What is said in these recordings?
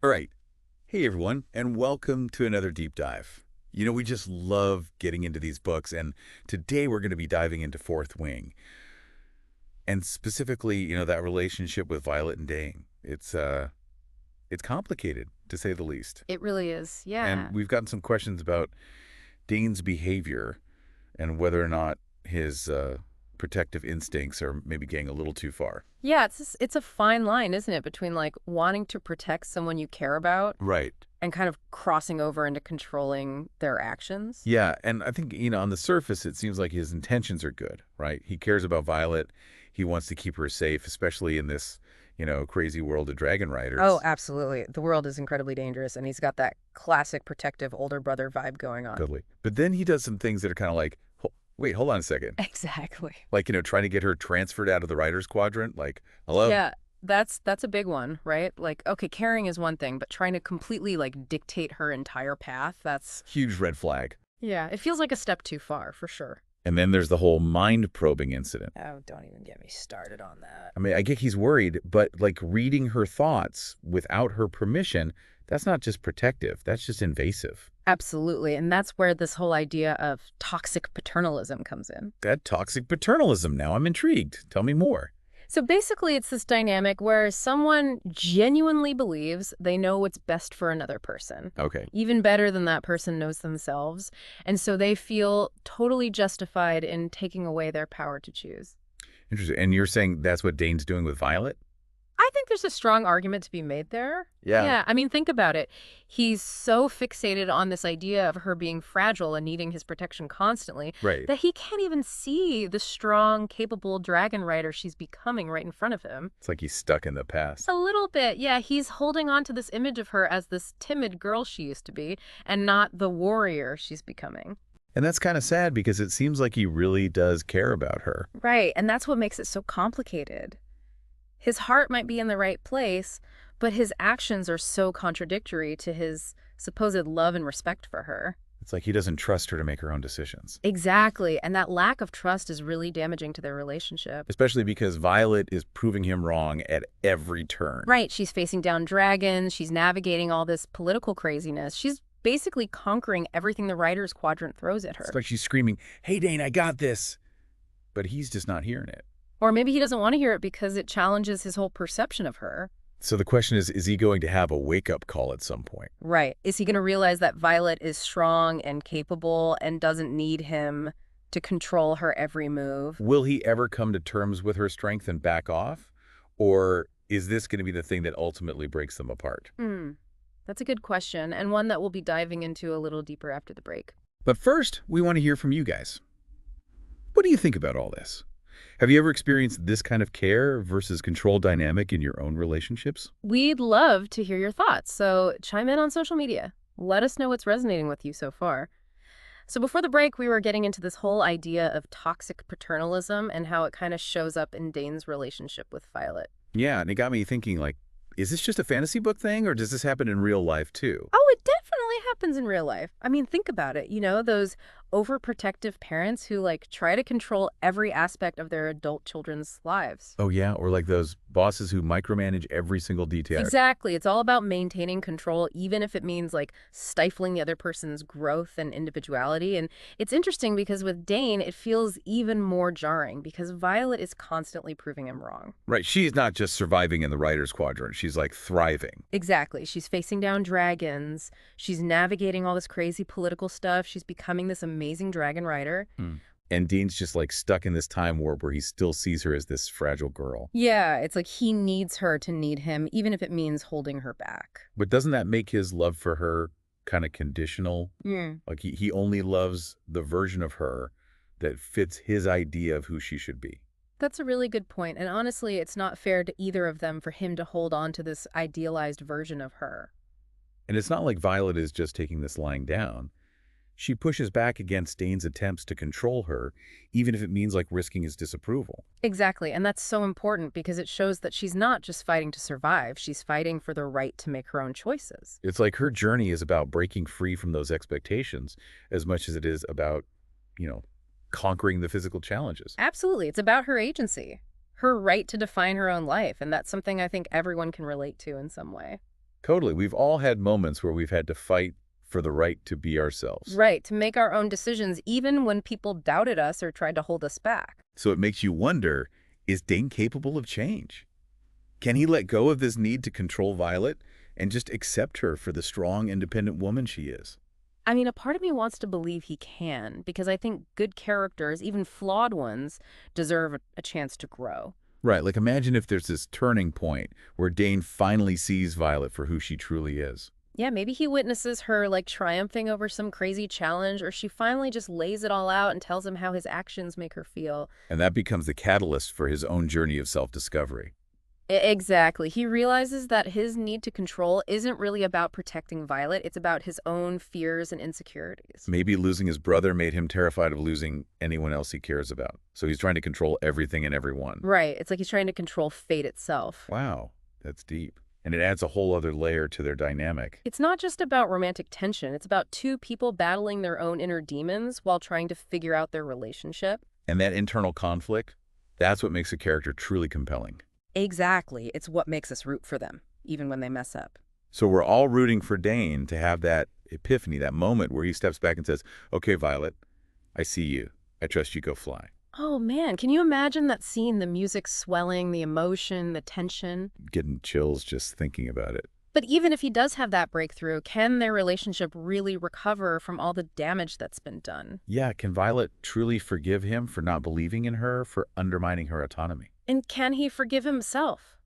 All right. Hey, everyone, and welcome to another deep dive. We just love getting into these books, and today we're going to be diving into Fourth Wing, and specifically, that relationship with Violet and Dain. It's complicated, to say the least. It really is. And Yeah. we've gotten some questions about Dain's behavior and whether or not his protective instincts are maybe getting a little too far. Yeah, it's a fine line, isn't it, between like wanting to protect someone you care about Right. and kind of crossing over into controlling their actions. Yeah, and I think, on the surface, it seems like his intentions are good, right? He cares about Violet. He wants to keep her safe, especially in this, crazy world of dragon Oh, riders. absolutely. The world is incredibly dangerous, and he's got that classic protective older brother vibe going on. Totally. But then he does some things that are kind of like, wait, hold on a second. Exactly. Like, trying to get her transferred out of the writers quadrant. Like, hello? Yeah, that's a big one, right? Like, okay, caring is one thing, but trying to completely like dictate her entire path, that's Huge red flag. yeah, it feels like a step too far for sure. And then there's the whole mind probing incident. Oh, don't even get me started on that. I mean, I get he's worried, but like reading her thoughts without her permission, that's not just protective, that's just invasive. Absolutely. And that's where this whole idea of toxic paternalism comes in. That toxic paternalism now. I'm intrigued. Tell me more. So basically, it's this dynamic where someone genuinely believes they know what's best for another person, Okay. even better than that person knows themselves. And so they feel totally justified in taking away their power to choose. Interesting. And you're saying that's what Dane's doing with Violet? I think there's a strong argument to be made there. Yeah. Yeah, I mean, think about it. He's so fixated on this idea of her being fragile and needing his protection constantly Right. that he can't even see the strong, capable dragon rider she's becoming right in front of him. It's like he's stuck in the past. A little bit, yeah. He's holding on to this image of her as this timid girl she used to be and not the warrior she's becoming. And that's kind of sad because it seems like he really does care about her. Right, and that's what makes it so complicated. His heart might be in the right place, but his actions are so contradictory to his supposed love and respect for her. It's like he doesn't trust her to make her own decisions. Exactly, and that lack of trust is really damaging to their relationship. Especially because Violet is proving him wrong at every turn. Right, she's facing down dragons, she's navigating all this political craziness. She's basically conquering everything the writer's quadrant throws at her. It's like she's screaming, "Hey, Dane, I got this." But he's just not hearing it. Or maybe he doesn't want to hear it because it challenges his whole perception of her. So the question is he going to have a wake-up call at some point? Right. Is he going to realize that Violet is strong and capable and doesn't need him to control her every move? Will he ever come to terms with her strength and back off? Or is this going to be the thing that ultimately breaks them apart? That's a good question, and one that we'll be diving into a little deeper after the break. But first, we want to hear from you guys. What do you think about all this? Have you ever experienced this kind of care versus control dynamic in your own relationships? We'd love to hear your thoughts, so chime in on social media. Let us know what's resonating with you so far. So before the break, we were getting into this whole idea of toxic paternalism and how it kind of shows up in Dane's relationship with Violet. Yeah, and it got me thinking, like, is this just a fantasy book thing, or does this happen in real life too? Oh, it definitely happens in real life. I mean, think about it. Those overprotective parents who like try to control every aspect of their adult children's lives. Oh yeah, or like those bosses who micromanage every single detail. Exactly. It's all about maintaining control, even if it means like stifling the other person's growth and individuality. And it's interesting because with Dain, it feels even more jarring because Violet is constantly proving him wrong. Right, she's not just surviving in the writer's quadrant, she's like thriving. Exactly. She's facing down dragons. She's navigating all this crazy political stuff. She's becoming this amazing dragon rider. And Dean's just like stuck in this time warp where he still sees her as this fragile girl. Yeah, it's like he needs her to need him, even if it means holding her back. But doesn't that make his love for her kind of conditional? Mm. Like he only loves the version of her that fits his idea of who she should be. That's a really good point. And honestly, it's not fair to either of them for him to hold on to this idealized version of her. And it's not like Violet is just taking this lying down. She pushes back against Dane's attempts to control her, even if it means like risking his disapproval. Exactly. And that's so important because it shows that she's not just fighting to survive. She's fighting for the right to make her own choices. It's like her journey is about breaking free from those expectations as much as it is about, conquering the physical challenges. Absolutely. It's about her agency, her right to define her own life. And that's something I think everyone can relate to in some way. Totally. We've all had moments where we've had to fight for the right to be ourselves. Right, to make our own decisions even when people doubted us or tried to hold us back. So it makes you wonder, is Dain capable of change? Can he let go of this need to control Violet and just accept her for the strong, independent woman she is? I mean, a part of me wants to believe he can, because I think good characters, even flawed ones, deserve a chance to grow. Right, like imagine if there's this turning point where Dain finally sees Violet for who she truly is. Yeah, maybe he witnesses her like triumphing over some crazy challenge, or she finally just lays it all out and tells him how his actions make her feel. And that becomes the catalyst for his own journey of self-discovery. Exactly. He realizes that his need to control isn't really about protecting Violet, it's about his own fears and insecurities. Maybe losing his brother made him terrified of losing anyone else he cares about. So he's trying to control everything and everyone. Right. It's like he's trying to control fate itself. Wow, that's deep. And it adds a whole other layer to their dynamic. It's not just about romantic tension, it's about two people battling their own inner demons while trying to figure out their relationship. And that internal conflict, that's what makes a character truly compelling. Exactly. It's what makes us root for them, even when they mess up. So we're all rooting for Dain to have that epiphany, that moment where he steps back and says, okay, Violet, I see you. I trust you, go fly. Oh man, can you imagine that scene? The music swelling, the emotion, the tension. Getting chills just thinking about it. But even if he does have that breakthrough, can their relationship really recover from all the damage that's been done? Yeah, can Violet truly forgive him for not believing in her, for undermining her autonomy? And can he forgive himself?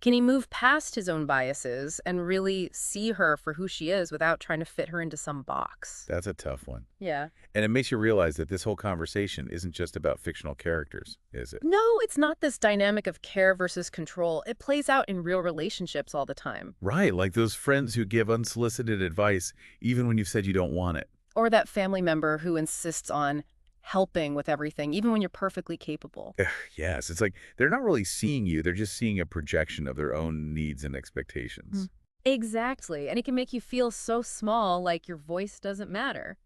Can he move past his own biases and really see her for who she is without trying to fit her into some box? That's a tough one. Yeah. And it makes you realize that this whole conversation isn't just about fictional characters, is it? No, it's not this dynamic of care versus control. It plays out in real relationships all the time. Right, like those friends who give unsolicited advice even when you've said you don't want it. Or that family member who insists on helping with everything, even when you're perfectly capable. Yes, it's like they're not really seeing you, they're just seeing a projection of their own needs and expectations. Exactly. And it can make you feel so small, like your voice doesn't matter.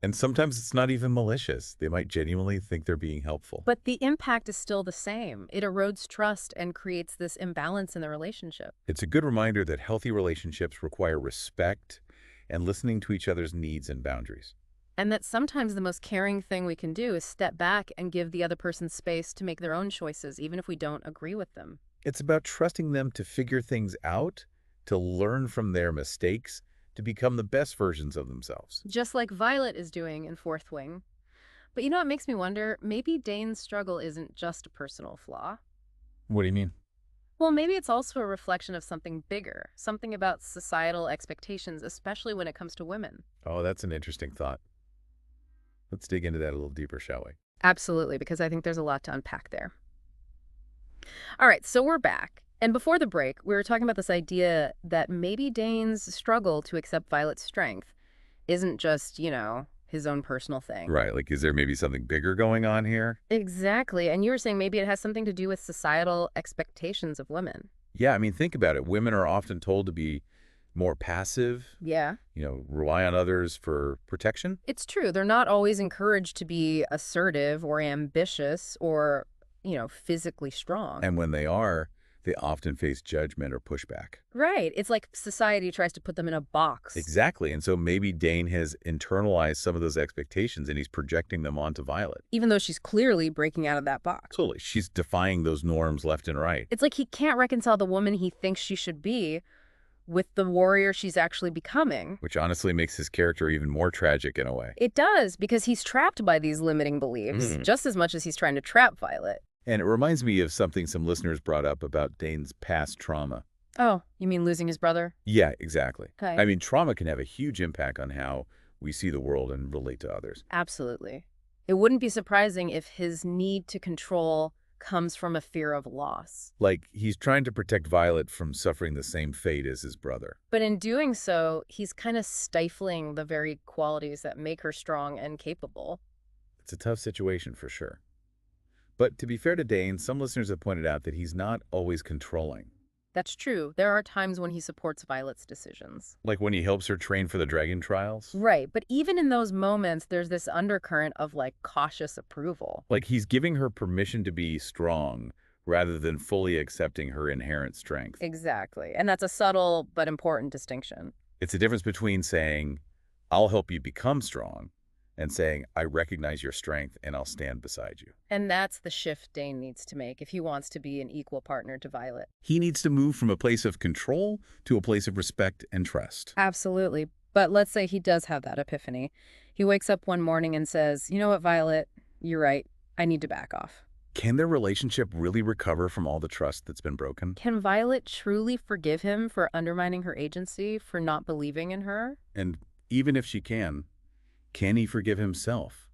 And sometimes it's not even malicious. They might genuinely think they're being helpful. But the impact is still the same. It erodes trust and creates this imbalance in the relationship. It's a good reminder that healthy relationships require respect and listening to each other's needs and boundaries. And that sometimes the most caring thing we can do is step back and give the other person space to make their own choices, even if we don't agree with them. It's about trusting them to figure things out, to learn from their mistakes, to become the best versions of themselves. Just like Violet is doing in Fourth Wing. But you know what makes me wonder? Maybe Dane's struggle isn't just a personal flaw. What do you mean? Well, maybe it's also a reflection of something bigger, something about societal expectations, especially when it comes to women. Oh, that's an interesting thought. Let's dig into that a little deeper, shall we? Absolutely, because I think there's a lot to unpack there. All right, so we're back. And before the break, we were talking about this idea that maybe Dane's struggle to accept Violet's strength isn't just, his own personal thing. Right, like is there maybe something bigger going on here? Exactly. And you were saying maybe it has something to do with societal expectations of women. Yeah, I mean, think about it. Women are often told to be more passive, Yeah. rely on others for protection. It's true. They're not always encouraged to be assertive or ambitious or, physically strong. And when they are, they often face judgment or pushback. Right. It's like society tries to put them in a box. Exactly. And so maybe Dain has internalized some of those expectations and he's projecting them onto Violet. Even though she's clearly breaking out of that box. Totally. She's defying those norms left and right. It's like he can't reconcile the woman he thinks she should be with the warrior she's actually becoming. Which honestly makes his character even more tragic in a way. It does, because he's trapped by these limiting beliefs, just as much as he's trying to trap Violet. And it reminds me of something some listeners brought up about Dane's past trauma. Oh, you mean losing his brother? Yeah, exactly. Okay. I mean, trauma can have a huge impact on how we see the world and relate to others. Absolutely. It wouldn't be surprising if his need to control comes from a fear of loss. Like, he's trying to protect Violet from suffering the same fate as his brother. But in doing so, he's kind of stifling the very qualities that make her strong and capable. It's a tough situation for sure. But to be fair to Dain, some listeners have pointed out that he's not always controlling. That's true. There are times when he supports Violet's decisions. Like when he helps her train for the dragon trials. Right, but even in those moments, there's this undercurrent of, cautious approval. Like he's giving her permission to be strong rather than fully accepting her inherent strength. Exactly. And that's a subtle but important distinction. It's a difference between saying, I'll help you become strong, and saying, I recognize your strength and I'll stand beside you. And that's the shift Dain needs to make if he wants to be an equal partner to Violet. He needs to move from a place of control to a place of respect and trust. Absolutely. But let's say he does have that epiphany. He wakes up one morning and says, you know what, Violet, you're right. I need to back off. Can their relationship really recover from all the trust that's been broken? Can Violet truly forgive him for undermining her agency, for not believing in her? And even if she can he forgive himself?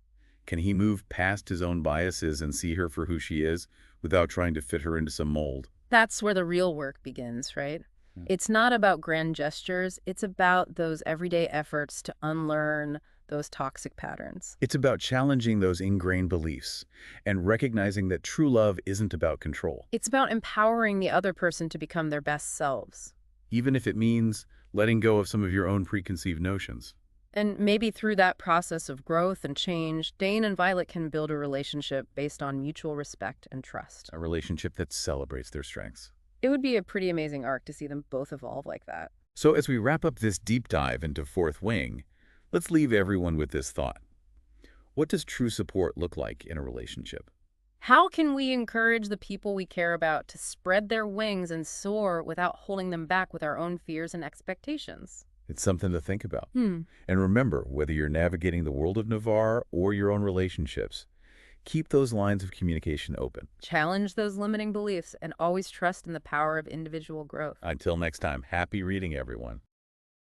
Can he move past his own biases and see her for who she is without trying to fit her into some mold? That's where the real work begins, right? Yeah. It's not about grand gestures. It's about those everyday efforts to unlearn those toxic patterns. It's about challenging those ingrained beliefs and recognizing that true love isn't about control. It's about empowering the other person to become their best selves. Even if it means letting go of some of your own preconceived notions. And maybe through that process of growth and change, Dain and Violet can build a relationship based on mutual respect and trust. A relationship that celebrates their strengths. It would be a pretty amazing arc to see them both evolve like that. So as we wrap up this deep dive into Fourth Wing, let's leave everyone with this thought. What does true support look like in a relationship? How can we encourage the people we care about to spread their wings and soar without holding them back with our own fears and expectations? It's something to think about. And remember, whether you're navigating the world of Navarre or your own relationships, keep those lines of communication open. Challenge those limiting beliefs and always trust in the power of individual growth. Until next time, happy reading, everyone.